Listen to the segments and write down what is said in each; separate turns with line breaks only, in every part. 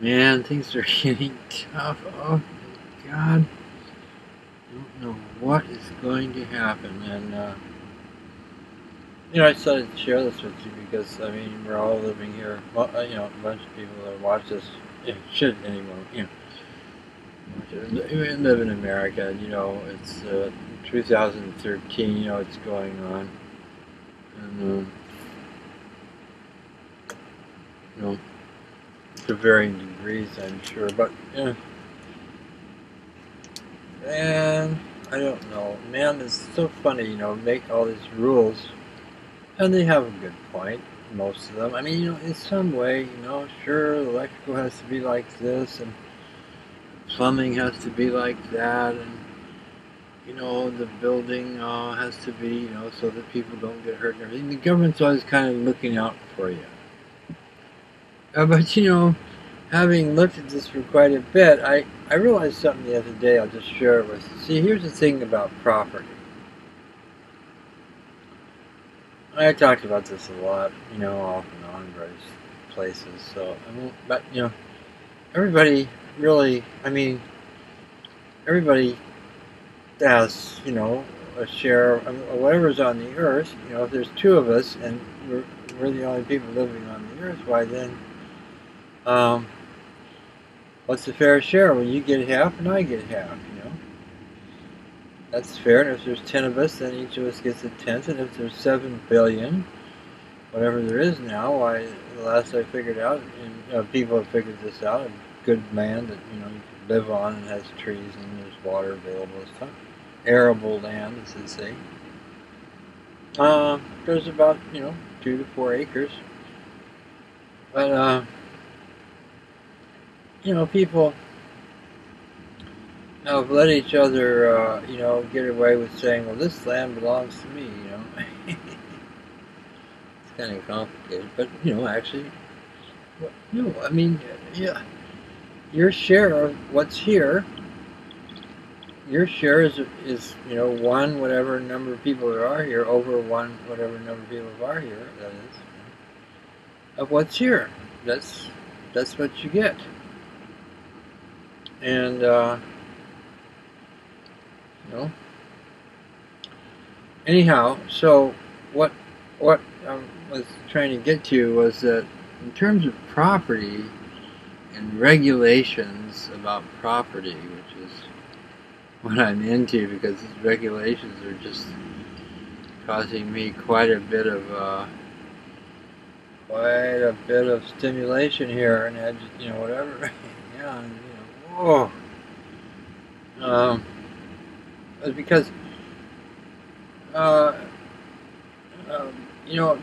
Man, things are getting tough. Oh my God. I don't know what is going to happen. And, I decided to share this with you because, I mean, we're all living here. Well, a bunch of people that watch this should anyone, live in America. And, it's 2013, it's going on. And, to varying degrees, I'm sure. But, yeah. And I don't know. Man, it's so funny, make all these rules. And they have a good point, most of them. I mean, in some way, sure, electrical has to be like this, and plumbing has to be like that, and, the building has to be, so that people don't get hurt and everything. The government's always kind of looking out for you. But, having looked at this for quite a bit, I realized something the other day. I'll just share it with you. See, here's the thing about property. I talked about this a lot, off and on various places. So I won't, but everybody really, everybody has, a share of whatever's on the earth. If there's two of us and we're the only people living on the earth, why then, what's the fair share? When you get half and I get half, That's fair. And if there's 10 of us, then each of us gets a tenth. And if there's 7 billion, whatever there is now, why, the last I figured out, and people have figured this out, a good land that, you can live on and has trees and there's water available and stuff. Arable land, as they say. There's about, 2 to 4 acres. But, people have let each other, get away with saying, well, this land belongs to me, It's kind of complicated, but, actually, no, I mean, yeah, your share of what's here, your share is one whatever number of people there are here over one whatever number of people are here, that is, of what's here. That's what you get. And, anyhow, so what I was trying to get to was that in terms of property and regulations about property, which is what I'm into, because these regulations are just causing me quite a bit of stimulation here, and whatever. Yeah, whoa. Because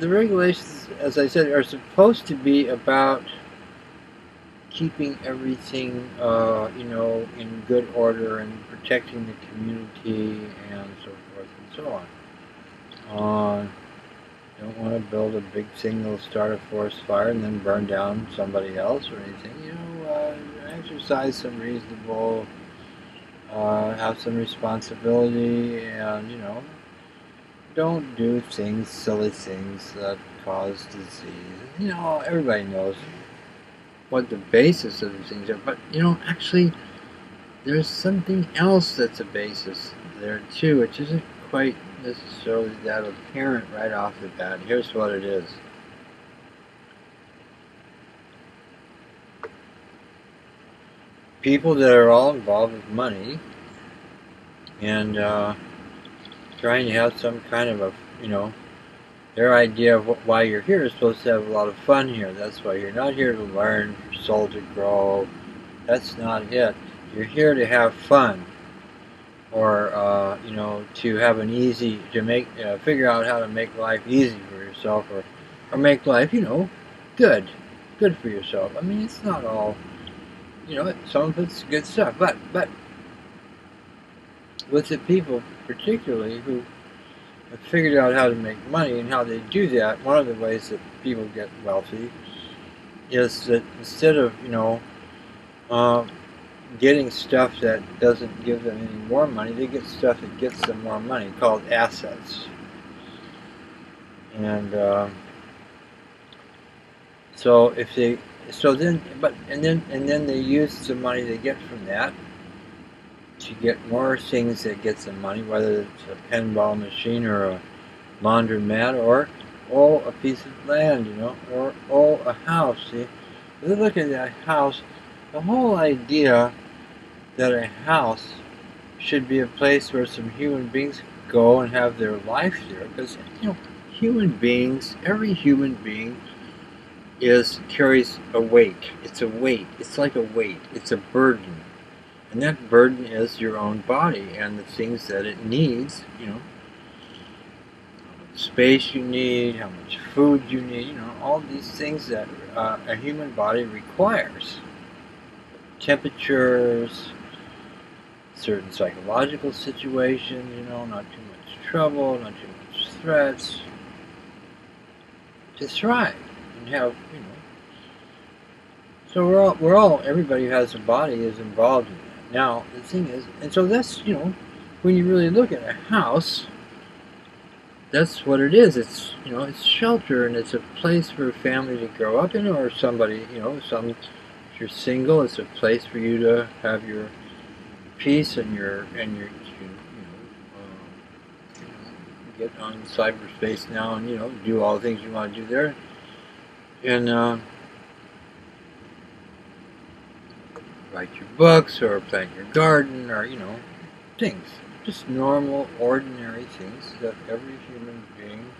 the regulations, as I said, are supposed to be about keeping everything, in good order and protecting the community and so forth and so on. You don't want to build a big thing that'll start a forest fire and then burn down somebody else or anything. Exercise some reasonable, have some responsibility, and, don't do silly things that cause disease. Everybody knows what the basis of these things are, but, actually, there's something else that's a basis there, too, which isn't quite necessarily that apparent right off the bat. Here's what it is. People that are all involved with money and trying to have some kind of a, their idea of why you're here is supposed to have a lot of fun here. That's why you're not here to learn, for soul to grow. That's not it. You're here to have fun, or to have an easy, to make, figure out how to make life easy for yourself, or make life, good for yourself. I mean, it's not all, some of it's good stuff, but with the people particularly who have figured out how to make money and how they do that, one of the ways that people get wealthy is that instead of, getting stuff that doesn't give them any more money, they get stuff that gets them more money, called assets. And so if so then, and then they use the money they get from that to get more things that get some money, whether it's a pinball machine or a laundromat or a piece of land, or a house. See, if you look at that house, the whole idea that a house should be a place where some human beings go and have their life there, because human beings, every human being carries a weight. It's a weight. It's like a weight. It's a burden. And that burden is your own body and the things that it needs, how much space you need, how much food you need, all these things that a human body requires. Temperatures, certain psychological situations, not too much trouble, not too much threats, to thrive and have, So everybody who has a body is involved in that. Now, the thing is, and so that's, when you really look at a house, that's what it is. It's, it's shelter, and it's a place for a family to grow up in, or somebody, if you're single, it's a place for you to have your peace and your get on cyberspace now and, do all the things you want to do there. And, write your books or plant your garden or, things. Just normal, ordinary things that every human being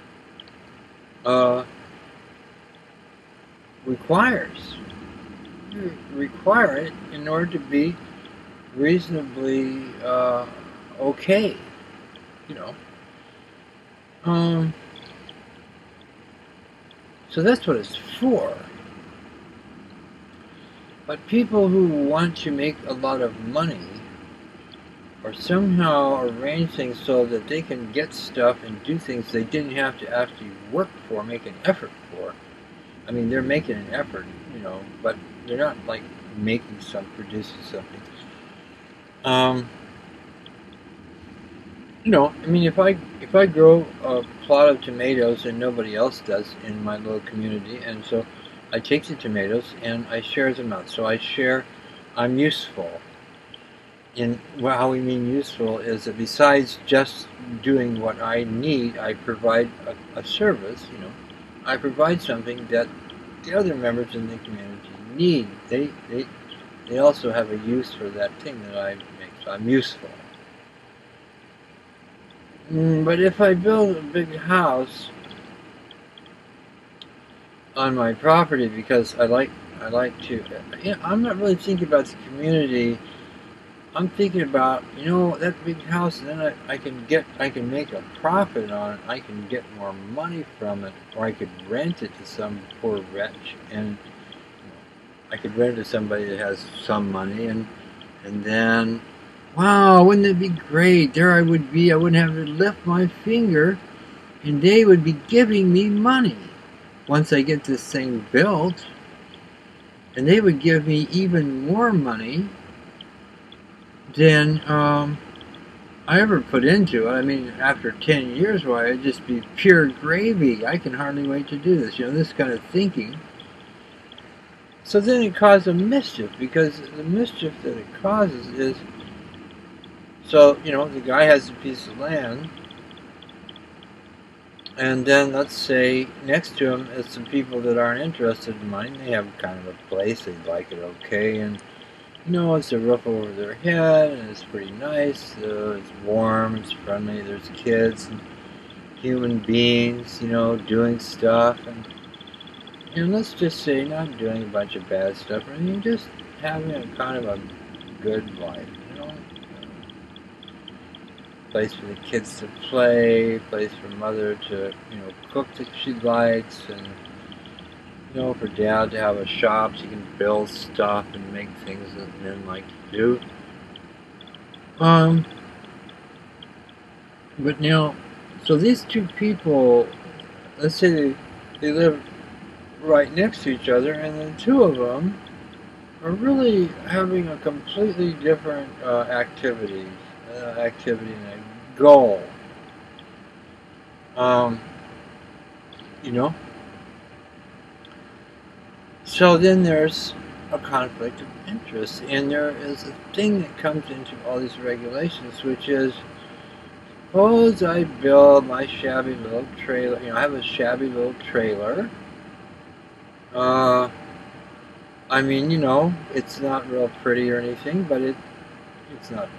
requires. You require it in order to be reasonably okay, So that's what it's for. But people who want to make a lot of money or somehow arrange things so that they can get stuff and do things they didn't have to actually work for, make an effort for. I mean, they're making an effort, but they're not like producing something. I mean, if I grow a plot of tomatoes and nobody else does in my little community, and so I take the tomatoes and I share them out. So I'm useful. And how we mean useful is that besides just doing what I need, I provide a service, I provide something that the other members in the community need. They also have a use for that thing that I make, so I'm useful. But if I build a big house on my property because I like to, I'm not really thinking about the community. I'm thinking about, that big house, and then I can make a profit on it. I can get more money from it, or I could rent it to some poor wretch, and I could rent it to somebody that has some money, and then, wow, wouldn't it be great? There I would be. I wouldn't have to lift my finger, and they would be giving me money once I get this thing built, and they would give me even more money than I ever put into it. I mean, after 10 years, why, it'd just be pure gravy. I can hardly wait to do this, this kind of thinking. So then it caused a mischief, because the mischief that it causes is, so, the guy has a piece of land, and then let's say next to him is some people that aren't interested in money. They have kind of a place, they like it okay, and it's a roof over their head, and it's pretty nice, it's warm, it's friendly, there's kids and human beings, doing stuff, and let's just say not doing a bunch of bad stuff, or anything, just having a kind of a good life, place for the kids to play, place for mother to, cook that she likes, and for dad to have a shop so he can build stuff and make things that men like to do. But now, so these two people, let's say they live right next to each other, and the two of them are really having a completely different activity and a goal. So then there's a conflict of interest, and there is a thing that comes into all these regulations, which is, suppose I build my shabby little trailer. I have a shabby little trailer. I mean, it's not real pretty or anything, but it's not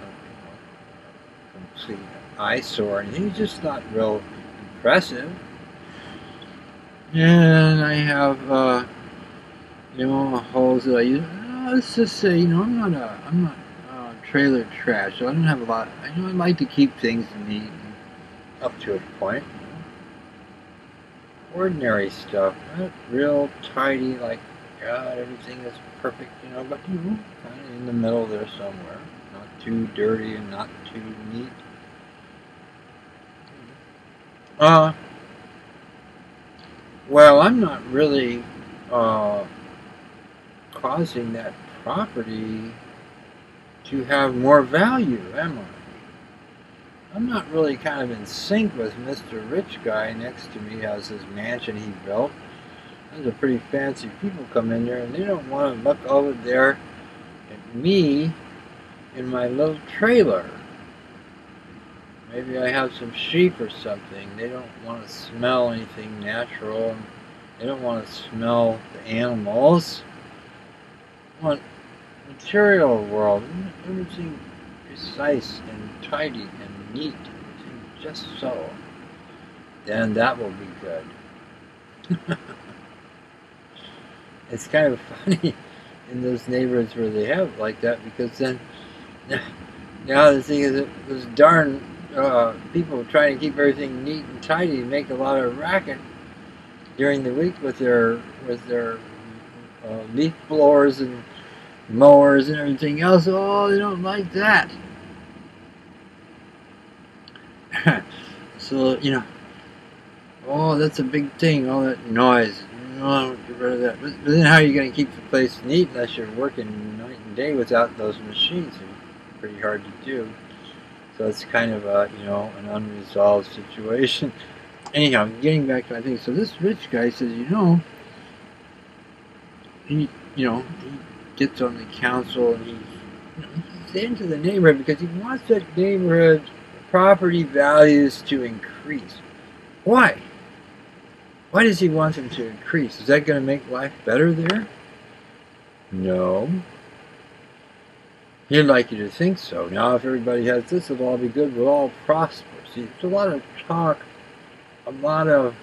complete eyesore or anything. It's just not real impressive. And I have holes that I use. Let's just say, I'm not trailer trash, so I don't have a lot. I like to keep things neat and up to a point. Ordinary stuff, not real tidy, like God, everything is perfect, but kind of in the middle there somewhere. Not too dirty and not too neat. Well, I'm not really causing that property to have more value, am I? I'm not really kind of in sync with Mr. Rich Guy next to me has his mansion he built. Those are pretty fancy people come in there, and they don't want to look over there at me in my little trailer. Maybe I have some sheep or something. They don't want to smell anything natural. They don't want to smell the animals. They want material world. Everything precise and tidy and neat. Everything just so. Then that will be good. It's kind of funny in those neighborhoods where they have it like that, because then now the thing is that those darn people trying to keep everything neat and tidy make a lot of racket during the week with their leaf blowers and mowers and everything else. Oh, they don't like that. So oh, that's a big thing. All that noise. No, get rid of that. But then how are you going to keep the place neat unless you're working night and day without those machines? It's pretty hard to do. So it's kind of an unresolved situation. Anyhow, getting back to my thing. So this rich guy says, he gets on the council, and he's into the neighborhood because he wants that neighborhood property values to increase. Why? Why does he want them to increase? Is that going to make life better there? No. He'd like you to think so. Now, if everybody has this, it'll all be good. We'll all prosper. See, there's a lot of talk, a lot of,